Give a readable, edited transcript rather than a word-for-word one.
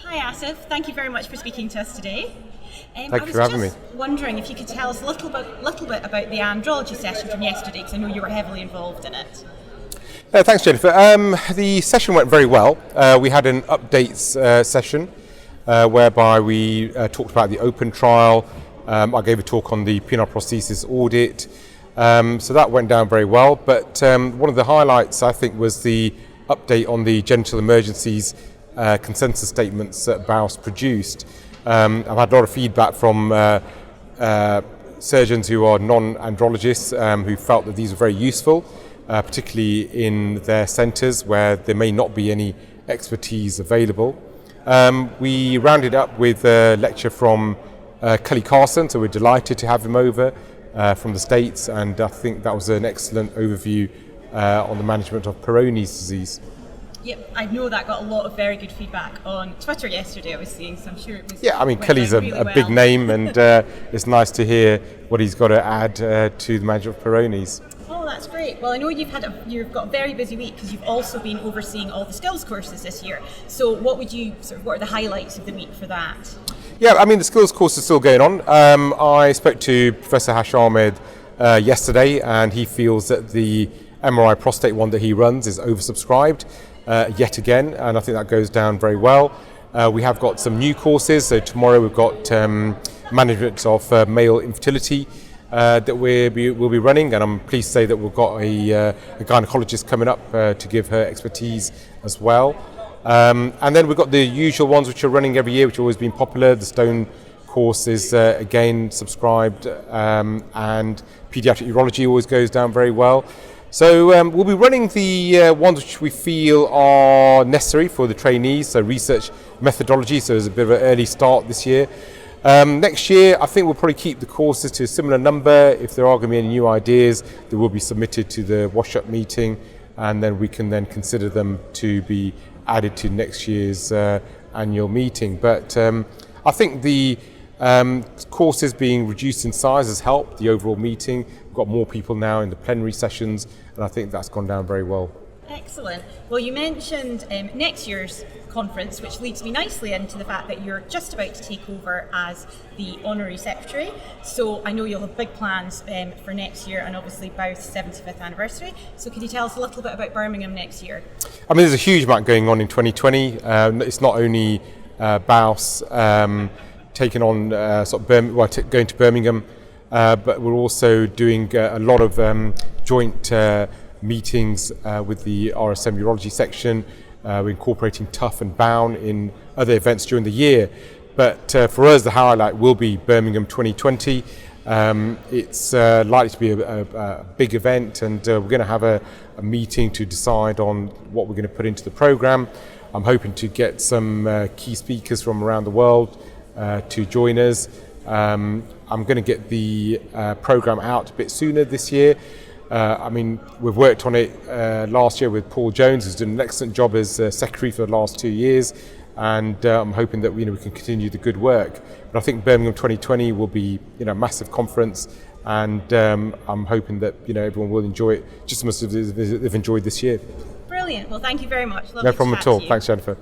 Hi Asif, thank you very much for speaking to us today. Thank you for having me. I was just wondering if you could tell us a little bit about the andrology session from yesterday, because I know you were heavily involved in it. Thanks, Jennifer. The session went very well. We had an updates session whereby we talked about the open trial. I gave a talk on the penile prosthesis audit. So that went down very well. But one of the highlights, I think, was the update on the genital emergencies consensus statements that BAUS produced. I've had a lot of feedback from surgeons who are non-andrologists who felt that these were very useful, particularly in their centres where there may not be any expertise available. We rounded up with a lecture from Cully Carson, so we're delighted to have him over from the States, and I think that was an excellent overview on the management of Peyronie's disease. Yep, I know that got a lot of very good feedback on Twitter yesterday, I was seeing, so I'm sure it was... Yeah, I mean, Cully's a big name, and it's nice to hear what he's got to add to the management of Peyronie's. Oh, that's great. Well, I know you've got a very busy week because you've also been overseeing all the skills courses this year. So what are the highlights of the week for that? Yeah, I mean, the skills course is still going on. I spoke to Professor Hash Ahmed yesterday, and he feels that the MRI prostate one that he runs is oversubscribed yet again, and I think that goes down very well. We have got some new courses, so tomorrow we've got management of male infertility that we'll be running, and I'm pleased to say that we've got a gynecologist coming up to give her expertise as well. And then we've got the usual ones which are running every year, which have always been popular. The stone course is again subscribed, and paediatric urology always goes down very well. So we'll be running the ones which we feel are necessary for the trainees, so research methodology, so there's a bit of an early start this year. Next year, I think we'll probably keep the courses to a similar number. If there are going to be any new ideas, they will be submitted to the wash-up meeting, and then we can then consider them to be added to next year's annual meeting. But I think the courses being reduced in size has helped the overall meeting. We've got more people now in the plenary sessions, and I think that's gone down very well. Excellent. Well, you mentioned next year's conference, which leads me nicely into the fact that you're just about to take over as the Honorary Secretary. So I know you'll have big plans for next year, and obviously BAUS 75th anniversary. So could you tell us a little bit about Birmingham next year? I mean, there's a huge amount going on in 2020. It's not only BAUS taking on going to Birmingham, but we're also doing a lot of joint meetings with the RSM Urology section. We're incorporating TUF and BOUN in other events during the year. But for us, the highlight will be Birmingham 2020. It's likely to be a big event, and we're going to have a meeting to decide on what we're going to put into the programme. I'm hoping to get some key speakers from around the world to join us. I'm going to get the programme out a bit sooner this year. I mean, we've worked on it last year with Paul Jones, who's done an excellent job as secretary for the last 2 years, and I'm hoping that we can continue the good work. But I think Birmingham 2020 will be a massive conference, and I'm hoping that everyone will enjoy it just as much as they've enjoyed this year. Brilliant. Well, thank you very much. Lovely no problem to at chat all. to you. Thanks, Jennifer.